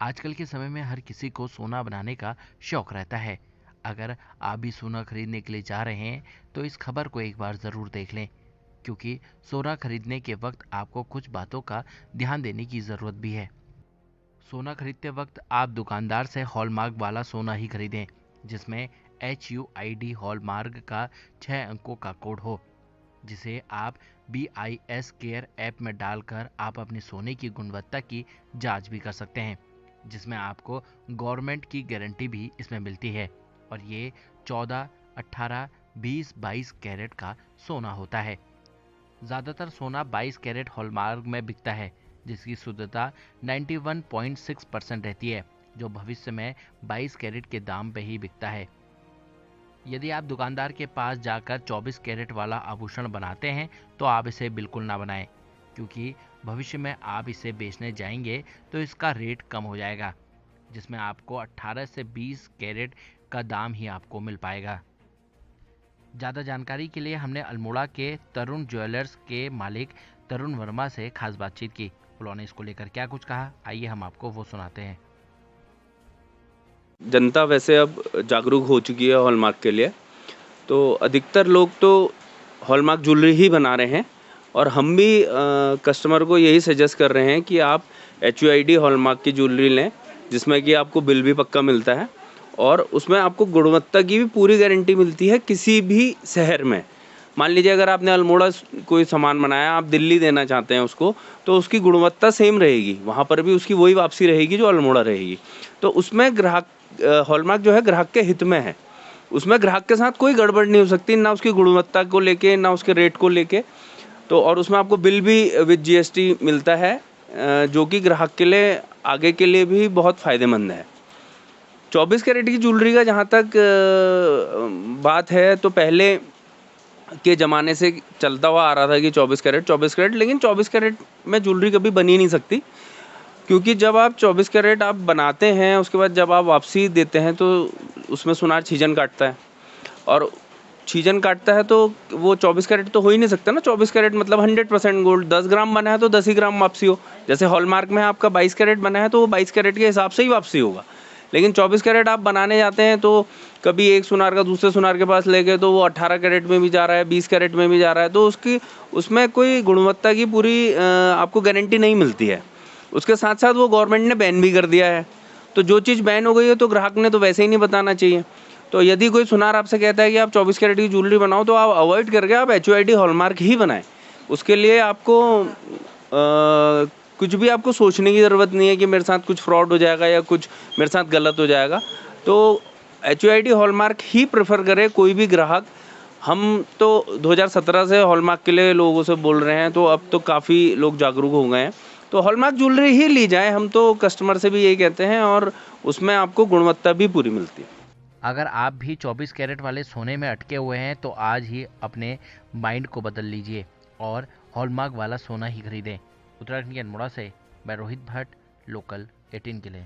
आजकल के समय में हर किसी को सोना बनाने का शौक रहता है। अगर आप भी सोना खरीदने के लिए जा रहे हैं तो इस खबर को एक बार ज़रूर देख लें, क्योंकि सोना खरीदने के वक्त आपको कुछ बातों का ध्यान देने की ज़रूरत भी है। सोना खरीदते वक्त आप दुकानदार से हॉलमार्क वाला सोना ही खरीदें, जिसमें HUID हॉलमार्क का 6 अंकों का कोड हो, जिसे आप BIS केयर ऐप में डालकर आप अपने सोने की गुणवत्ता की जांच भी कर सकते हैं, जिसमें आपको गवर्नमेंट की गारंटी भी इसमें मिलती है। और ये 14, 18, 20, 22 कैरेट का सोना होता है। ज़्यादातर सोना 22 कैरेट हॉलमार्क में बिकता है, जिसकी शुद्धता 91.6% रहती है, जो भविष्य में 22 कैरेट के दाम पे ही बिकता है। यदि आप दुकानदार के पास जाकर 24 कैरेट वाला आभूषण बनाते हैं तो आप इसे बिल्कुल ना बनाएं, क्योंकि भविष्य में आप इसे बेचने जाएंगे तो इसका रेट कम हो जाएगा, जिसमें आपको 18 से 20 कैरेट का दाम ही आपको मिल पाएगा। ज़्यादा जानकारी के लिए हमने अल्मोड़ा के तरुण ज्वेलर्स के मालिक तरुण वर्मा से खास बातचीत की। उन्होंने इसको लेकर क्या कुछ कहा, आइए हम आपको वो सुनाते हैं। जनता वैसे अब जागरूक हो चुकी है हॉलमार्क के लिए, तो अधिकतर लोग तो हॉलमार्क ज्वेलरी ही बना रहे हैं और हम भी कस्टमर को यही सजेस्ट कर रहे हैं कि आप HUID हॉलमार्क की ज्वेलरी लें, जिसमें कि आपको बिल भी पक्का मिलता है और उसमें आपको गुणवत्ता की भी पूरी गारंटी मिलती है किसी भी शहर में। मान लीजिए अगर आपने अल्मोड़ा कोई सामान बनाया, आप दिल्ली देना चाहते हैं उसको, तो उसकी गुणवत्ता सेम रहेगी, वहाँ पर भी उसकी वही वापसी रहेगी जो अल्मोड़ा रहेगी। तो उसमें ग्राहक हॉलमार्क जो है ग्राहक के हित में है, उसमें ग्राहक के साथ कोई गड़बड़ नहीं हो सकती, ना उसकी गुणवत्ता को लेके ना उसके रेट को लेके। तो और उसमें आपको बिल भी विद GST मिलता है, जो कि ग्राहक के लिए आगे के लिए भी बहुत फ़ायदेमंद है। 24 कैरेट की ज्वेलरी का जहाँ तक बात है, तो पहले के ज़माने से चलता हुआ आ रहा था कि 24 कैरेट, लेकिन 24 कैरेट में ज्वेलरी कभी बन ही नहीं सकती, क्योंकि जब आप 24 कैरेट आप बनाते हैं, उसके बाद जब आप वापसी देते हैं तो उसमें सुनार छीजन काटता है, और छीजन काटता है तो वो 24 कैरेट तो हो ही नहीं सकता ना। 24 कैरेट मतलब 100% गोल्ड। 10 ग्राम बना है तो 10 ही ग्राम वापसी हो। जैसे हॉलमार्क में आपका 22 कैरेट बना है तो वो 22 कैरेट के हिसाब से ही वापसी होगा। लेकिन 24 कैरेट आप बनाने जाते हैं तो कभी एक सुनार का दूसरे सुनार के पास ले गए तो वो 18 कैरेट में भी जा रहा है, 20 कैरेट में भी जा रहा है, तो उसमें कोई गुणवत्ता की पूरी आपको गारंटी नहीं मिलती है। उसके साथ साथ वो गवर्नमेंट ने बैन भी कर दिया है, तो जो चीज़ बैन हो गई है तो ग्राहक ने तो वैसे ही नहीं बताना चाहिए। तो यदि कोई सुनार आपसे कहता है कि आप 24 कैरेट की ज्वेलरी बनाओ, तो आप अवॉइड करके आप HUID हॉलमार्क ही बनाएं। उसके लिए आपको कुछ भी आपको सोचने की ज़रूरत नहीं है कि मेरे साथ कुछ फ्रॉड हो जाएगा या कुछ मेरे साथ गलत हो जाएगा। तो HUID हॉलमार्क ही प्रेफर करे कोई भी ग्राहक। हम तो 2017 से हॉलमार्क के लिए लोगों से बोल रहे हैं, तो अब तो काफ़ी लोग जागरूक हो गए हैं, तो हॉलमार्क ज्वेलरी ही ली जाए। हम तो कस्टमर से भी यही कहते हैं, और उसमें आपको गुणवत्ता भी पूरी मिलती है। अगर आप भी 24 कैरेट वाले सोने में अटके हुए हैं तो आज ही अपने माइंड को बदल लीजिए और हॉलमार्क वाला सोना ही खरीदें। उत्तराखंड के अल्मोड़ा से मैं रोहित भट्ट, लोकल 18 के लिए।